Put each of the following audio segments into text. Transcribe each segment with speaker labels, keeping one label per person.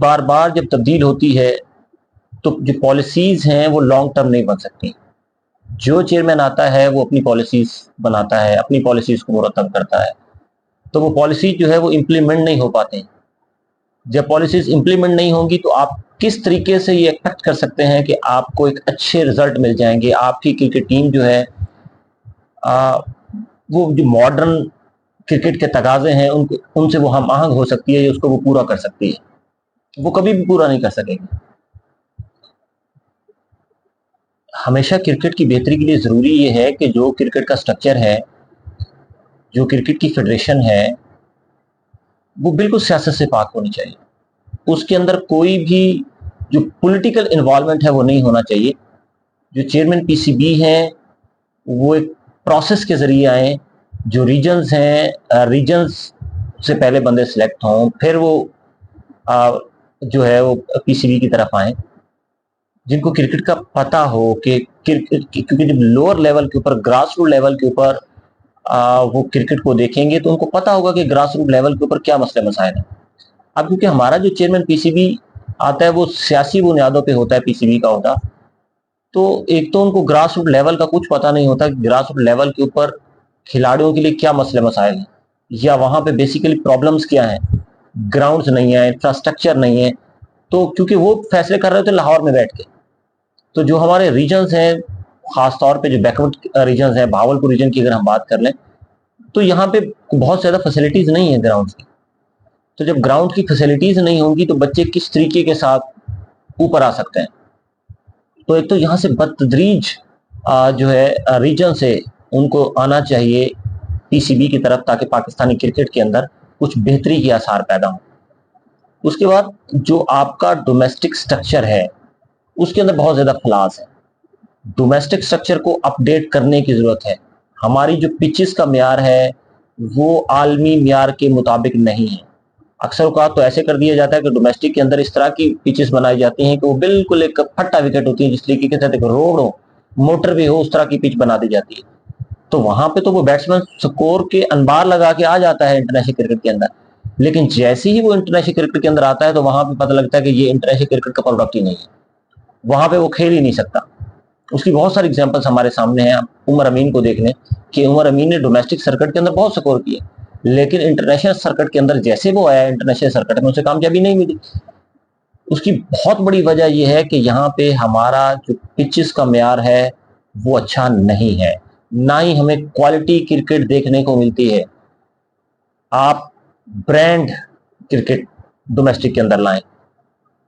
Speaker 1: बार बार जब तब्दील होती है तो जो पॉलिसीज हैं वो लॉन्ग टर्म नहीं बन सकती। जो चेयरमैन आता है वो अपनी पॉलिसीज बनाता है, अपनी पॉलिसीज को मुरतब करता है, तो वो पॉलिसी जो है वो इम्प्लीमेंट नहीं हो पाते। जब पॉलिसीज इम्प्लीमेंट नहीं होंगी तो आप किस तरीके से ये एक्सपेक्ट कर सकते हैं कि आपको एक अच्छे रिजल्ट मिल जाएंगे, आपकी क्रिकेट टीम जो है वो जो मॉडर्न क्रिकेट के तकाजे हैं उनसे वो हम आहंग हो सकती है, उसको वो पूरा कर सकती है। वो कभी भी पूरा नहीं कर सकेगी। हमेशा क्रिकेट की बेहतरी के लिए ज़रूरी ये है कि जो क्रिकेट का स्ट्रक्चर है, जो क्रिकेट की फेडरेशन है, वो बिल्कुल सियासत से पाक होनी चाहिए। उसके अंदर कोई भी जो पॉलिटिकल इन्वॉल्वमेंट है वो नहीं होना चाहिए। जो चेयरमैन पीसीबी हैं वो एक प्रोसेस के ज़रिए आए, जो रीजन्स हैं रीजन्स से पहले बंदे सिलेक्ट हों, फिर वो जो है वो पीसीबी की तरफ आए, जिनको क्रिकेट का पता हो कि क्रिकेट, क्योंकि जब लोअर लेवल के ऊपर, ग्रास रूट लेवल के ऊपर वो क्रिकेट को देखेंगे तो उनको पता होगा कि ग्रास रूट लेवल के ऊपर क्या मसले मसाइल हैं। अब क्योंकि हमारा जो चेयरमैन पीसीबी आता है वो सियासी बुनियादों पे होता है, पीसीबी का होता, तो एक तो उनको ग्रास रूट लेवल का कुछ पता नहीं होता, ग्रास रूट लेवल के ऊपर खिलाड़ियों के लिए क्या मसले मसाइल हैं, या वहां पे बेसिकली प्रॉब्लम्स क्या हैं, ग्राउंड्स नहीं है, इंफ्रास्ट्रक्चर नहीं है। तो क्योंकि वो फैसले कर रहे थे लाहौर में बैठ के, तो जो हमारे रीजन्स हैं, खासतौर पे जो बैकवर्ड रीजन्स हैं, भावलपुर रीजन की अगर हम बात कर लें, तो यहाँ पे बहुत ज़्यादा फैसिलिटीज़ नहीं है ग्राउंड की। तो जब ग्राउंड की फैसिलिटीज़ नहीं होंगी तो बच्चे किस तरीके के साथ ऊपर आ सकते हैं। तो एक तो यहाँ से बतदरीज जो है रीजन से उनको आना चाहिए पीसीबी की तरफ, ताकि पाकिस्तानी क्रिकेट के अंदर कुछ बेहतरी के आसार पैदा हों। उसके बाद जो आपका डोमेस्टिक स्ट्रक्चर है उसके अंदर बहुत ज़्यादा फ्लॉज है। डोमेस्टिक स्ट्रक्चर को अपडेट करने की ज़रूरत है। हमारी जो पिचेस का म्यार है वो आलमी म्यार के मुताबिक नहीं है। अक्सर औकात तो ऐसे कर दिया जाता है कि डोमेस्टिक के अंदर इस तरह की पिचेस बनाई जाती हैं कि वो बिल्कुल एक फट्टा विकेट होती है, जिस तरीके के साथ एक रोड हो, मोटरवे हो, उस तरह की पिच बना दी जाती है। तो वहां पे तो वो बैट्समैन स्कोर के अनबार लगा के आ जाता है इंटरनेशनल क्रिकेट के अंदर, लेकिन जैसे ही वो इंटरनेशनल क्रिकेट के अंदर आता है तो वहां पे पता लगता है कि ये इंटरनेशनल क्रिकेट का प्रोडक्ट ही नहीं है, वहां पे वो खेल ही नहीं सकता। उसकी बहुत सारी एग्जांपल्स हमारे सामने हैं। उमर अमीन को देख लें कि उमर अमीन ने डोमेस्टिक सर्किट के अंदर बहुत स्कोर किए, लेकिन इंटरनेशनल सर्किट के अंदर जैसे वो आया, इंटरनेशनल सर्किट में उसे कामयाबी नहीं मिली। उसकी बहुत बड़ी वजह यह है कि यहाँ पे हमारा जो पिचेस का म्यार है वो अच्छा नहीं है, ना ही हमें क्वालिटी क्रिकेट देखने को मिलती है। आप ब्रांड क्रिकेट डोमेस्टिक के अंदर लाएं,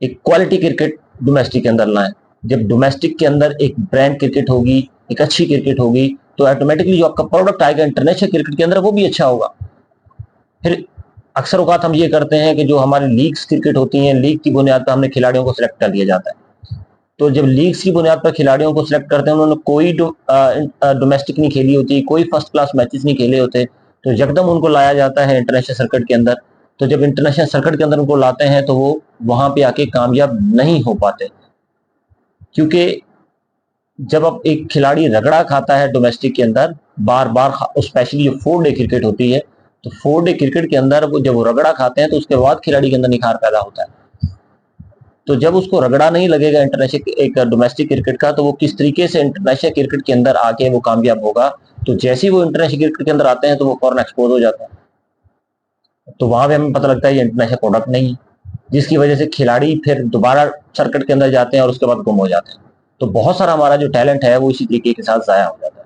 Speaker 1: एक क्वालिटी क्रिकेट डोमेस्टिक के अंदर लाएं। जब डोमेस्टिक के अंदर एक ब्रांड क्रिकेट होगी, एक अच्छी क्रिकेट होगी, तो ऑटोमेटिकली जो आपका प्रोडक्ट आएगा इंटरनेशनल क्रिकेट के अंदर वो भी अच्छा होगा। फिर अक्सर औकात हम ये करते हैं कि जो हमारी लीग्स क्रिकेट होती हैं, लीग की बुनियाद पर हमने खिलाड़ियों को सिलेक्ट कर लिया जाता है। तो जब लीग्स की बुनियाद पर खिलाड़ियों को सिलेक्ट करते हैं, उन्होंने कोई डोमेस्टिक नहीं खेली होती, कोई फर्स्ट क्लास मैचेस नहीं खेले होते, तो यकदम उनको लाया जाता है इंटरनेशनल सर्किट के अंदर। तो जब इंटरनेशनल सर्किट के अंदर उनको लाते हैं तो वो वहां पे आके कामयाब नहीं हो पाते, क्योंकि जब अब एक खिलाड़ी रगड़ा खाता है डोमेस्टिक के अंदर बार बार, स्पेशली जो 4 डे क्रिकेट होती है, तो 4 डे क्रिकेट के अंदर वो जब वो रगड़ा खाते हैं तो उसके बाद खिलाड़ी के अंदर निखार पैदा होता है। तो जब उसको रगड़ा नहीं लगेगा इंटरनेशनल एक डोमेस्टिक क्रिकेट का, तो वो किस तरीके से इंटरनेशनल क्रिकेट के अंदर आके वो कामयाब होगा। तो जैसे ही वो इंटरनेशनल क्रिकेट के अंदर आते हैं तो वो फौरन एक्सपोज हो जाता है। तो वहां पे हमें पता लगता है ये इंटरनेशनल प्रोडक्ट नहीं है, जिसकी वजह से खिलाड़ी फिर दोबारा सर्किट के अंदर जाते हैं और उसके बाद गुम हो जाते हैं। तो बहुत सारा हमारा जो टैलेंट है वो इसी तरीके के साथ जाया हो जाता है।